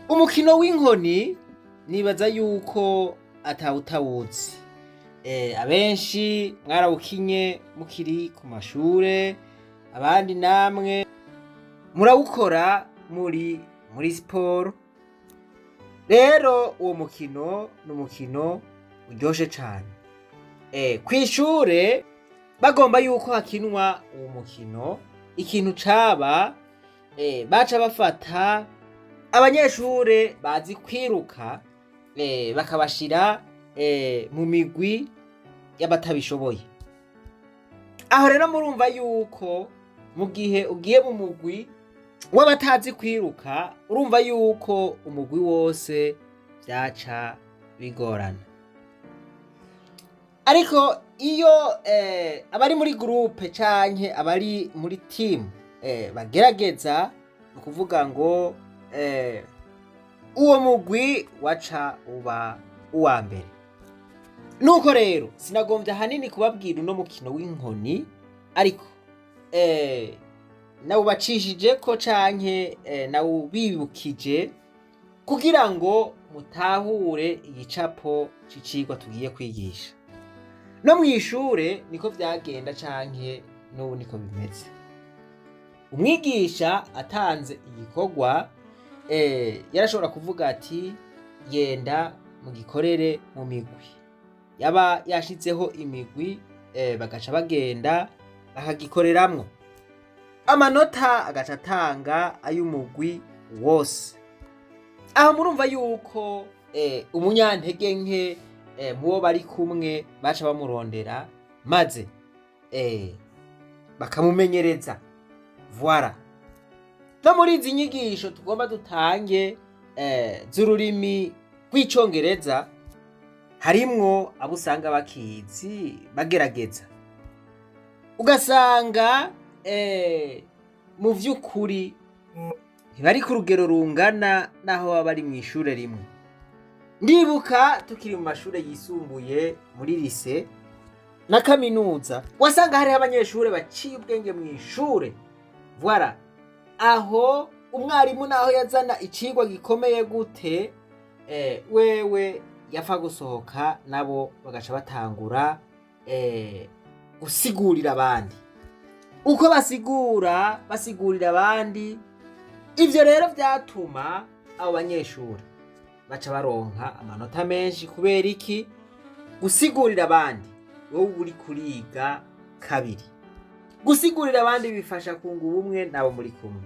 umukino w'inkoni nibaza yuko atawutawuzi. Abenshi mwarawukinye mukiri ku mashure, abandi namwe murawukora muri siporo. Rero uwo mukino ni umukino uryoshe cane. Kw'ishure bagomba yuko hakinwa uwo mukino, ikintu caba baca bafata abanyeshure bazi kwiruka bakabashira mu migwi y'abatabishoboye. Aho rero murumva yuko mu gihe ugiye mu mugwi w'abatazi kwiruka, urumva yuko umugwi wose vyaca bigorana. Ariko iyo abari muri groupe canke abari muri team bagerageza ni ukuvuga ngo uwo mugwi waca uba uwa mbere. Nuko rero sinagomvye hanini kubabwira uno mukino w'inkoni, ariko nawubacishijeko canke nawubibukije kugira ngo mutahure igicapo c'icigwa tugiye kwigisha. No mw'ishure niko vyagenda canke n'ubu niko bimeze. Umwigisha atanze igikorwa yarashobora kuvuga ati genda mugikorere mu migwi. Yaba yashizeho imigwi bagaca bagenda bakagikoreramwo. Amanota agaca atanga ay'umugwi wose. Aho murumva yuko umunyantege nke mubo bari kumwe baca bamurondera maze bakamumenyereza. Voilà. No muri izi nyigisho tugomba dutange z'ururimi rw'icongereza, harimwo abo usanga bakizi bagerageza, ugasanga mu vy'ukuri ntibari ku rugero rungana naho baba bari mw'ishure rimwe. Ndibuka tukiri mu mashure yisumbuye muri lise na kaminuza, wasanga hariho abanyeshure baciye ubwenge mw'ishure. Voilà. Aho umwarimu naho yazana icigwa gikomeye gute, wewe yapfa gusohoka nabo bagaca batangura gusigurira abandi. Uko basigurira abandi, ivyo rero vyatuma abo banyeshure baca baronka amanota menshi. Kubera iki? Gusigurira abandi wowe uri kuriga kabiri. Gusigurira abandi bifasha kunga ubumwe nabo muri kumwe.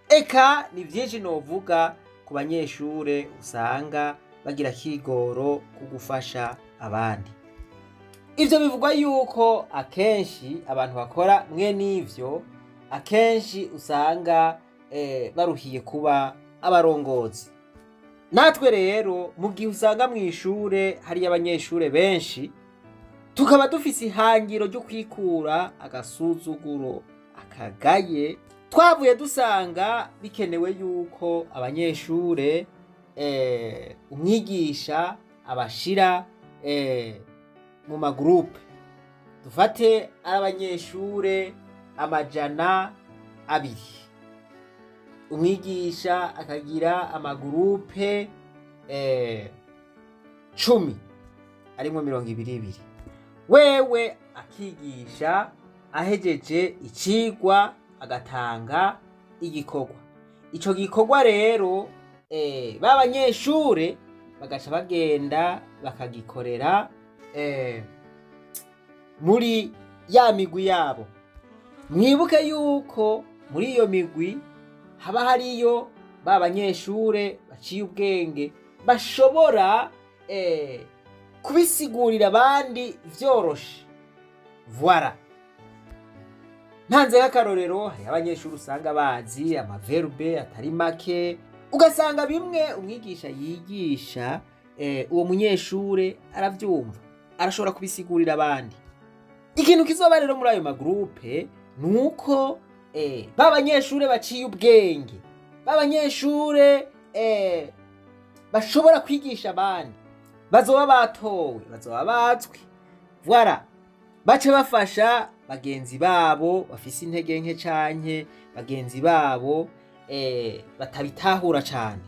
Eka ni vyinshi novuga ku banyeshure usanga bagira kigoro ku gufasha abandi. Ivyo bivugwa yuko akenshi abantu bakora mwe n'ivyo akenshi usanga baruhiye kuba abarongozi. Natwe rero mu gihe usanga mw'ishure hari abanyeshure benshi, tukaba dufise ihangiro ryo kwikura agasuzuguro akagaye, twavuye dusanga bikenewe yuko abanyeshure umwigisha abashira mu magroupe. Dufate ari abanyeshure 200, umwigisha akagira amagroupe 10 arimwo 20. Wewe akigisha ahejeje icigwa agatanga igikorwa. Ico gikorwa rero b'abanyeshure bagaca bagenda bakagikorera muri ya migwi yabo. Mwibuke yuko muri iyo migwi haba hariyo b'abanyeshure baciye ubwenge bashobora kubisigurira abandi vyoroshe. Voilà. Ntanze nk'akarorero, hari abanyeshuri usanga bazi amaverbe atari make, ugasanga bimwe umwigisha yigisha uwo munyeshure aravyumva, arashobora kubisigurira abandi. Ikintu kizoba rero muri ayo magroupe nuko b'abanyeshure baciye ubwenge, b'abanyeshure bashobora kwigisha abandi, bazoba batowe, bazoba bazwi. Voilà. Bace bafasha bagenzi babo bafise intege nke canke bagenzi babo batabitahura cane.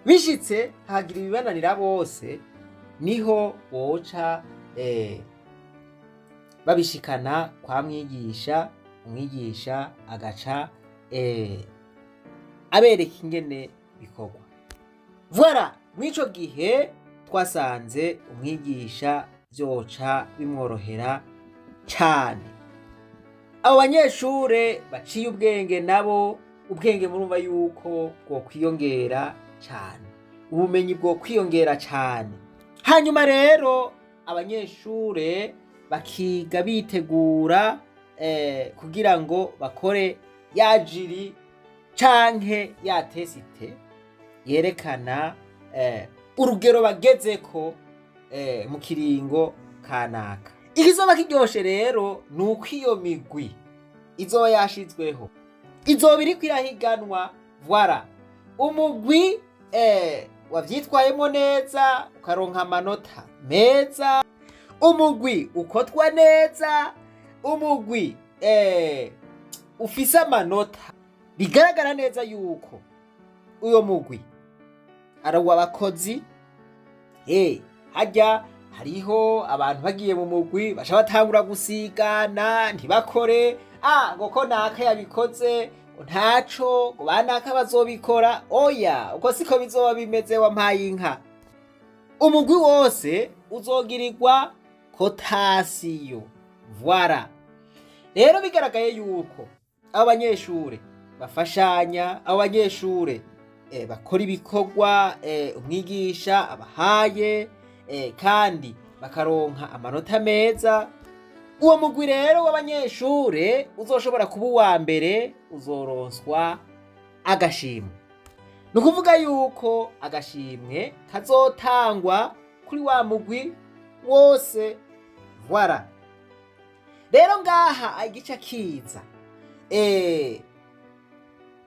bishitse hagira ibibananira bose niho boca babishikana kwa mwigisha, umwigisha agaca abereka ingene bikorwa. Voilà, mw'ico gihe twasanze umwigisha vyoca bimworohera cane. Abo banyeshure baciye ubwenge nabo, ubwenge murumva yuko bwo kwiyongera cane, ubumenyi bwo kwiyongera cane. Hanyuma rero abanyeshure bakiga bitegura kugira ngo bakore ya jiri canke ya tesite yerekana urugero bagezeko mu kiringo kanaka. Ikizoba kiryoshe rero nuko iyo migwi izoba yashizweho izoba iriko irahiganwa. Voilà, umugwi wavyitwayemo neza ukaronka amanota meza, umugwi ukotwa neza, umugwi ufise amanota bigaragara neza yuko uyo mugwi ari uw'abakozi. Harya hariho abantu bagiye mu mugwi baca batangura gusigana ntibakore, ngo ko naka yabikoze ntaco, ngo banaka bazobikora. Oya, uko siko bizoba bimeze wampaye inka. Umugwi wose uzogirirwa kotasiyo. Voilà, rero bigaragaye yuko abo banyeshure bafashanya, abo banyeshure bakora ibikorwa umwigisha abahaye kandi bakaronka amanota meza. Uwo mugwi rero w'abanyeshure uzoshobora kuba uwa mbere, uzoronswa agashimwe. Ni ukuvuga yuko agashimwe kazotangwa kuri wa mugwi wose. Voilà, rero ngaha igice kiza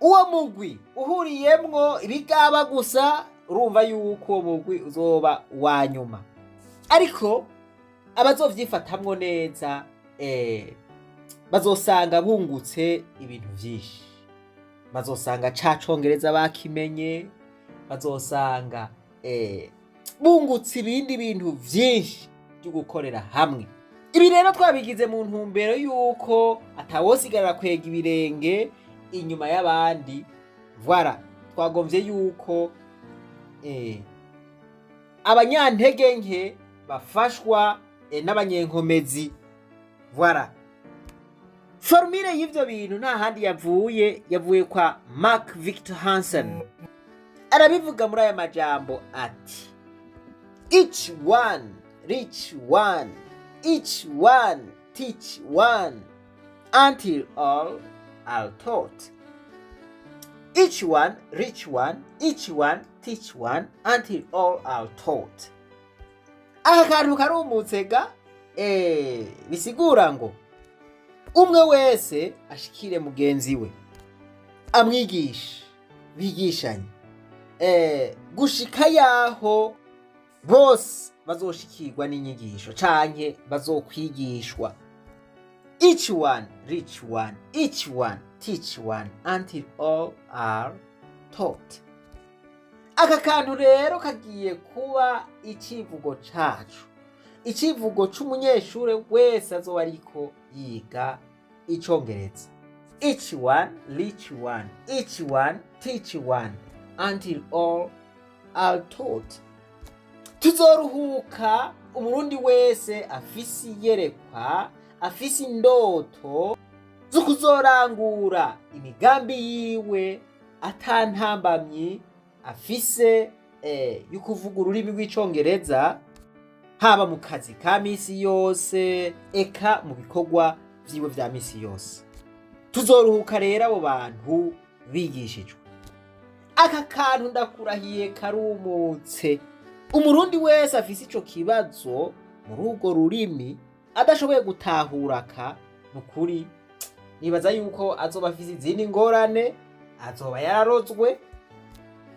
uwo mugwi uhuriyemwo ibigaba gusa, urumva yuko uwo mugwi uzoba uwa nyuma. Ariko abazovyifatamwo neza bazosanga bungutse ibintu vyinshi. Bazosanga ca Congereza bakimenye, bazosanga bungutse ibindi bintu vyinshi byo gukorera hamwe. Ibi rero twabigize mu ntumbero yuko atawosigarara kwega ibirenge inyuma y'abandi. Voilà, twagomvye yuko abanyantege nke bafashwa n'abanyenkomezi. Voilà, formule y'ivyo bintu nta handi yavuye kwa Mark Victor Hansen. Arabivuga muri aya majambo ati: each one reach one, each one teach one, until all are taught. Each one reach one, each one teach one, until all are taught. Aka kantu karumutsega bisigura ngo umwe wese ashikire mugenzi we, amwigisha, bigishanye gushika yaho bose bazoshikirwa n'inyigisho canke bazokwigishwa. Each one reach one, each one teach one, until all are taught. Aka kantu rero kagiye kuba icivugo cacu, icivugo c'umunyeshure wese azoba ariko yiga Icongereza. Each one reach one, each one teach one, until all are taught. Tuzoruhuka umurundi wese afise iyerekwa, afise indoto zo kuzorangura imigambi yiwe atantambamyi afise y'ukuvuga ururimi rw'Icongereza, haba mu kazi ka misi yose eka mu bikorwa vyiwe vya misi yose. Tuzoruhuka rero abo bantu bigishijwe. Aka kantu ndakurahiye karumutse. Umurundi wese afise ico kibazo muri urwo rurimi adashoboye gutahuraka, nukuri nibaza yuko azoba afise izindi ngorane, azoba yararozwe,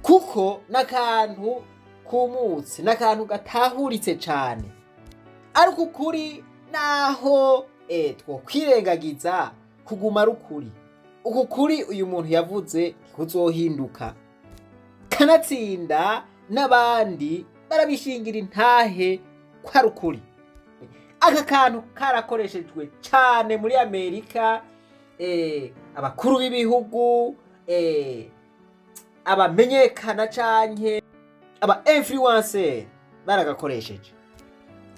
kuko n'akantu kumutse, n'akantu gatahuritse cane. Ariko ukuri naho twokwirengagiza kuguma ari ukuri. Uku kuri uyu muntu yavuze kuzohinduka, kanatsinda n'abandi barabishingira intahe kwa rukuri. Aka kantu karakoreshejwe cyane muri Amerika, abakuru b'ibihugu, abamenyekana canke aba influencer baragakoresheje.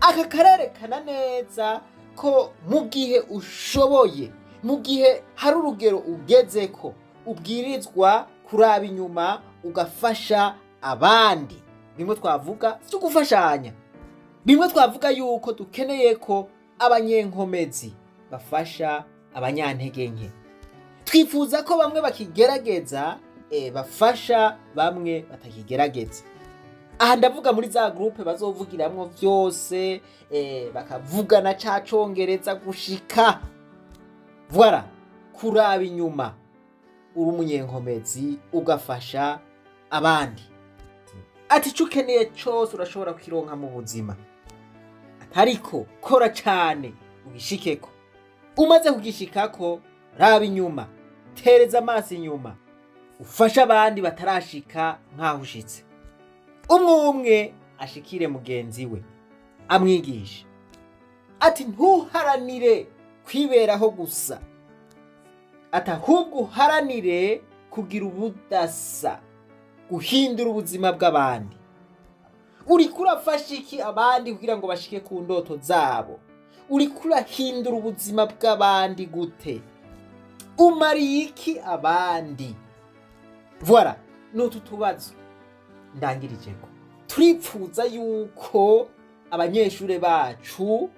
Aka karerekana neza ko mu gihe ushoboye, mu gihe hari urugero ugezeko, ubwirizwa kuraba inyuma ugafasha abandi. Bimwe twavuga cyo gufashanya, bimwe twavuga yuko dukeneye ko abanyenkomezi bafasha abanyantege nke. Twifuza ko bamwe bakigerageza bafasha bamwe batakigerageza. Aha ndavuga muri za groupe bazovugiramwo vyose, bakavugana ca congereza gushika. Voilà, kuraba inyuma uri umunyenkomezi ugafasha abandi. Ati ico ukeneye cose urashobora kukironka mu buzima, atariko kora cane ugishikeko. Umaze kugishikako, raba inyuma, tereza amaso inyuma, ufasha abandi batarashika nkaho ushitse. Umwe ashikire mugenzi we, amwigisha. Ati ntuharanire kwiberaho gusa, ati ahubwo uharanire kugira ubudasa, guhindura ubuzima bw'abandi. Uriko urafasha iki abandi kugira ngo bashike ku ndoto zabo? Uriko urahindura ubuzima bw'abandi gute? Umariye iki abandi? Voilà, n'utu tubazo ndangirijeko. Turipfuza yuko abanyeshure bacu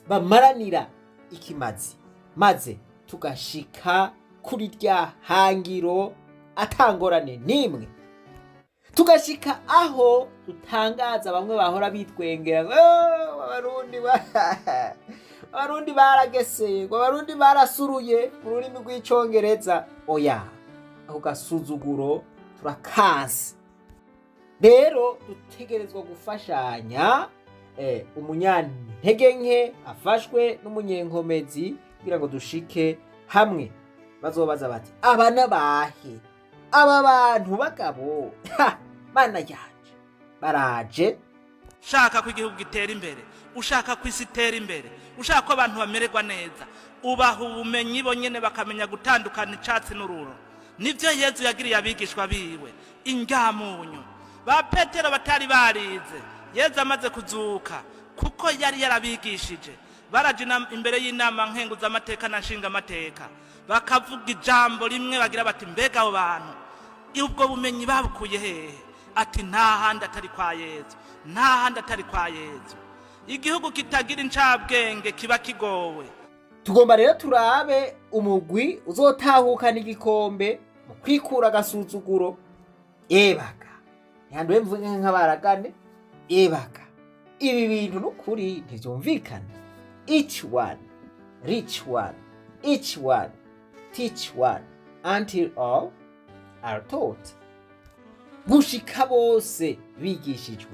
bamaranira ikimazi, maze tugashika kuri rya hangiro atangorane nimwe. Tugashika aho dutangaza bamwe bahora bitwengera, abarundi barageseye, abarundi barasuruye mu rurimi rw'icongereza. Oya, ako gasuzuguro turakase. Rero dutegerezwa gufashanya, umunyantege nke afashwe n'umunyenkomezi kugira ngo dushike hamwe. Bazobaza bati aba nabahe, aba bantu bagabo mana yanje baraje. Ushaka ko igihugu gitera imbere, ushaka ko isi itera imbere, ushaka ko abantu bamererwa neza, ubaha ubumenyi bo nyene bakamenya gutandukana icatsi n'ururo. Nivyo Yezu yagiriye abigishwa biwe, indyamunyu. Ba Petero batari barize, Yezu amaze kuzuka, kuko yari yarabigishije. Baraje imbere y'inama nkenguza amateka na nshinga amateka, bakavuga ijambo rimwe bagira bati mbega abo bantu ubwo bumenyi babukuye hehe? Ati nta handi atari kwa Yezu, nta handi atari kwa Yezu. Igihugu kitagira incabwenge kiba kigowe. Tugomba rero turabe umugwi uzotahukana igikombe mu kwikura agasuzuguro. Ebaga yanduye mvuge nk'abaragane. Ebaga ibi bintu n'ukuri ntivyumvikana. Each one, reach one, each one, teach one, until all are taught. Gushika bose bigishijwe.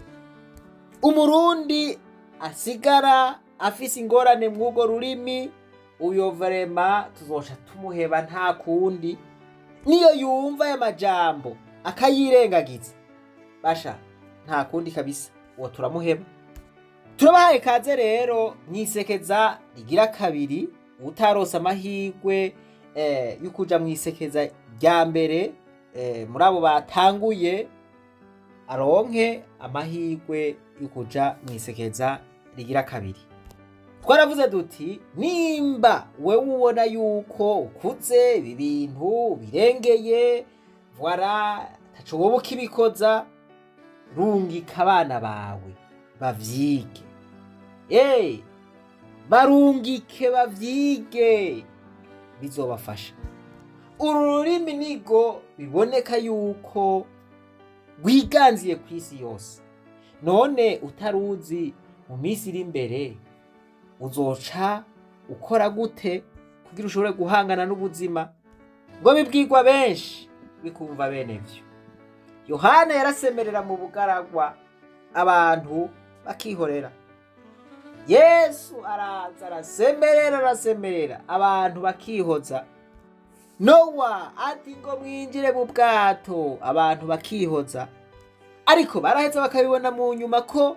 Umurundi asigara afise ingorane mw'ugo rurimi, uyo vrema tuzoca tumuheba nta kundi. Niyo yumva ya majambo akayirengagiza, basha nta kundi kabisa, uwo turamuheba. Turabahaye kaze rero mwisekeza rigira kabiri. Utarosa amahirwe yukuja mwisekeza rya mbere muri abo batanguye, aronke amahirwe yukuja mwisekeza rigira kabiri. Twaravuze duti nimba wewe ubona yuko ukuze ibi bintu birengeye, voilà, taco wowe ukibikoza, rungika abana bawe bavyige. Barungike bavyige, bizobafasha. Ururimi nigo biboneka yuko rwiganziye kw'isi yose. None utaruzi mu minsi iri imbere uzoca ukora gute kugira ushobore guhangana n'ubuzima? Ngo bibwirwa benshi bikumva bene vyo. Yohana yarasemerera mu bugaragwa, abantu bakihorera. Yesu araza arasemerera, abantu bakihoza. Nowa ati ngo mwinjire mu bwato, abantu bakihoza, ariko baraheza bakabibona mu nyuma ko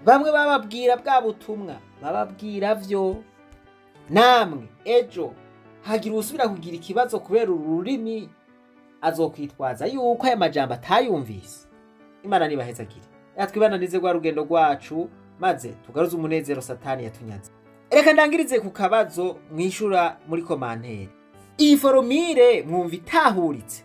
bamwe bababwira bwa butumwa bababwira vyo. Namwe ejo hagira usubira kugira ikibazo kubera ururimi, azokwitwaza yuko aya majambo atayumvise. Imana nibahezagire, yatwibananize rwa rugendo rwacu, maze tugaruze umunezero Satani yatunyaze. Reka ndangirize ku kabazo mwishura muri komanteri. Iyi forumire mwumva itahuritse?